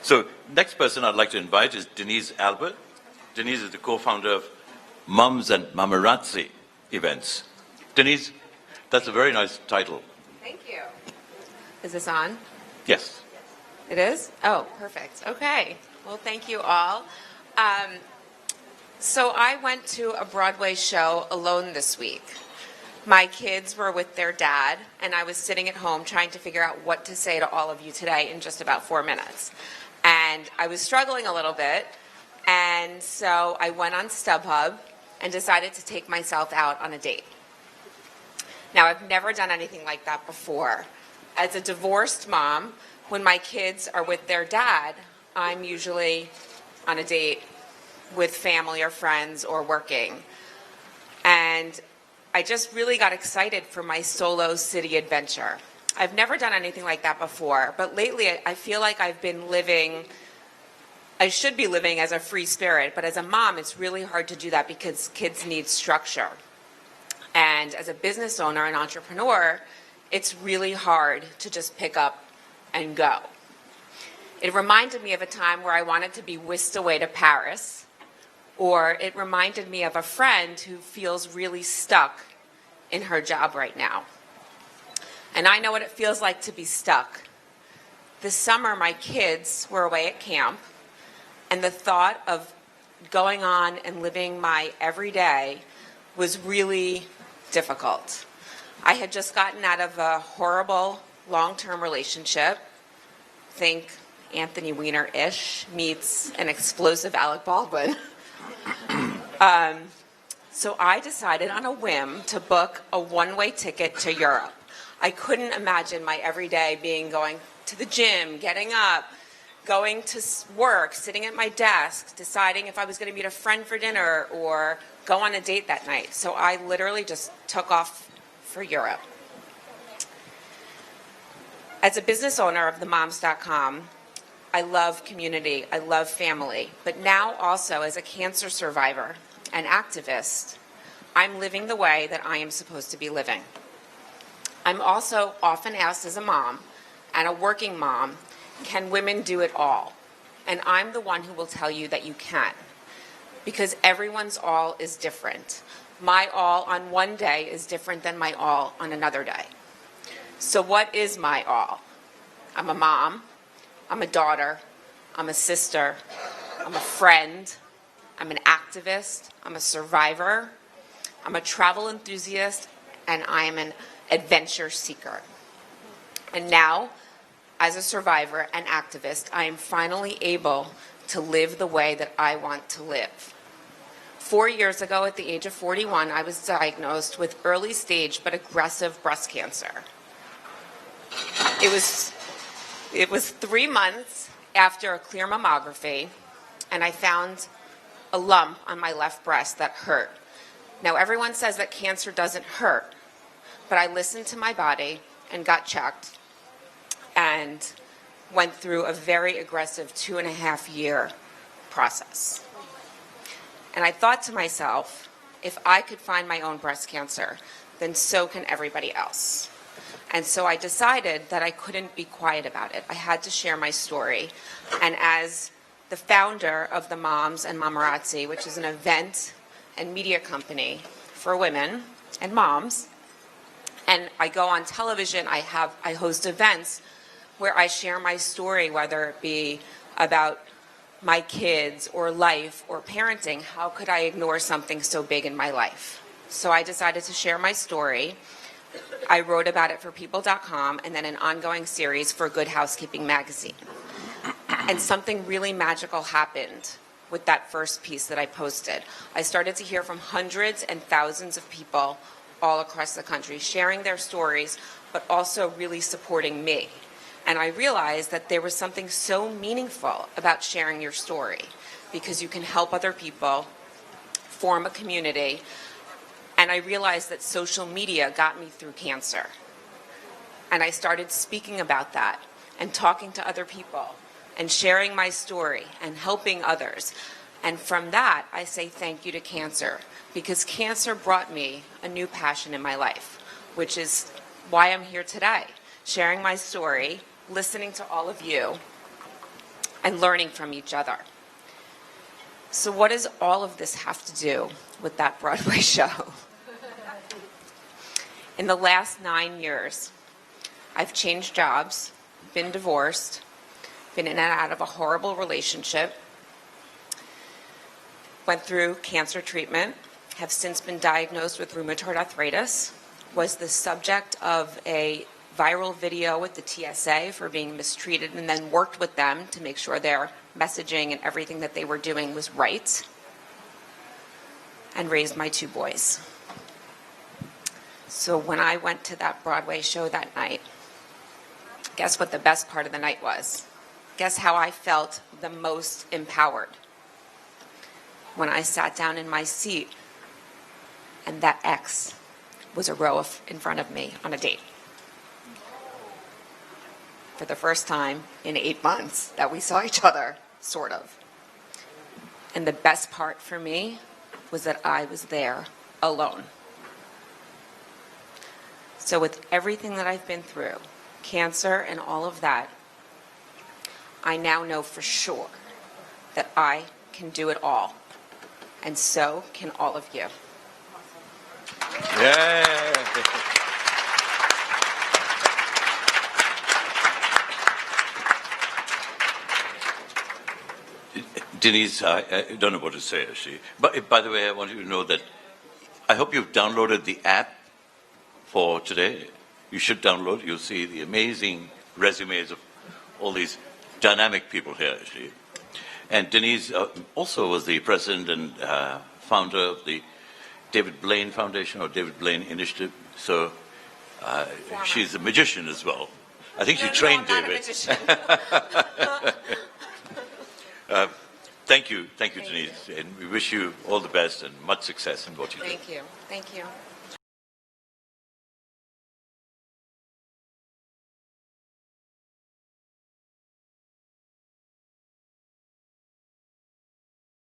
So next person I'd like to invite is Denise Albert. Denise is the co-founder of MOMS Mamarazzi Events. Denise, that's a very nice title. Thank you. Is this on? Yes. It is? Oh, perfect. Okay. Well, thank you all. So I went to a Broadway show alone this week. My kids were with their dad, and I was sitting at home trying to figure out what to say to all of you today in just about 4 minutes. And I was struggling a little bit, and so I went on StubHub and decided to take myself out on a date. Now, I've never done anything like that before. As a divorced mom, when my kids are with their dad, I'm usually on a date with family or friends or working. And I just really got excited for my solo city adventure. I've never done anything like that before, but lately I feel like I've been living, I should be living as a free spirit, but as a mom, it's really hard to do that because kids need structure. And as a business owner and entrepreneur, it's really hard to just pick up and go. It reminded me of a time where I wanted to be whisked away to Paris, or it reminded me of a friend who feels really stuck in her job right now. And I know what it feels like to be stuck. This summer, my kids were away at camp, and the thought of going on and living my everyday was really difficult. I had just gotten out of a horrible long-term relationship. Think Anthony Weiner-ish meets an explosive Alec Baldwin. So I decided on a whim to book a one-way ticket to Europe. I couldn't imagine my everyday being going to the gym, getting up, going to work, sitting at my desk, deciding if I was going to meet a friend for dinner or go on a date that night. So I literally just took off for Europe. As a business owner of themoms.com, I love community, I love family, but now also as a cancer survivor and activist, I'm living the way that I am supposed to be living. I'm also often asked as a mom and a working mom, can women do it all? And I'm the one who will tell you that you can, because everyone's all is different. My all on one day is different than my all on another day. So what is my all? I'm a mom, I'm a daughter, I'm a sister, I'm a friend, I'm an activist, I'm a survivor, I'm a travel enthusiast, and I'm an adventure seeker. And now, as a survivor and activist, I am finally able to live the way that I want to live. 4 years ago, at the age of 41, I was diagnosed with early stage but aggressive breast cancer. It was 3 months after a clear mammography, and I found a lump on my left breast that hurt. Now, everyone says that cancer doesn't hurt, but I listened to my body and got checked and went through a very aggressive 2.5-year process. And I thought to myself, if I could find my own breast cancer, then so can everybody else. And so I decided that I couldn't be quiet about it. I had to share my story. And as the founder of the MOMS Mamarazzi, which is an event and media company for women and moms, and I go on television, I host events where I share my story, whether it be about my kids or life or parenting. How could I ignore something so big in my life? So I decided to share my story. I wrote about it for People.com and then an ongoing series for Good Housekeeping magazine. And something really magical happened with that first piece that I posted. I started to hear from hundreds and thousands of people all across the country sharing their stories, but also really supporting me. And I realized that there was something so meaningful about sharing your story, because you can help other people, form a community. And I realized that social media got me through cancer. And I started speaking about that and talking to other people and sharing my story and helping others. And from that, I say thank you to cancer, because cancer brought me a new passion in my life, which is why I'm here today, sharing my story, listening to all of you, and learning from each other. So what does all of this have to do with that Broadway show? In the last 9 years, I've changed jobs, been divorced, been in and out of a horrible relationship, went through cancer treatment, have since been diagnosed with rheumatoid arthritis, was the subject of a viral video with the TSA for being mistreated, and then worked with them to make sure their messaging and everything that they were doing was right, and raised my 2 boys. So when I went to that Broadway show that night, guess what the best part of the night was? Guess how I felt the most empowered? When I sat down in my seat and that ex was a row in front of me on a date. For the first time in 8 months that we saw each other, sort of. And the best part for me was that I was there alone. So with everything that I've been through, cancer and all of that, I now know for sure that I can do it all. And so can all of you. Yeah. Denise, I don't know what to say, actually. But by the way, I want you to know that I hope you've downloaded the app for today. You should download. You'll see the amazing resumes of all these dynamic people here, actually. And Denise also was the president and founder of the David Blaine Foundation or David Blaine Initiative. So she's a magician as well. I think she trained David. Thank you, Denise, and we wish you all the best and much success in what you do. Thank you.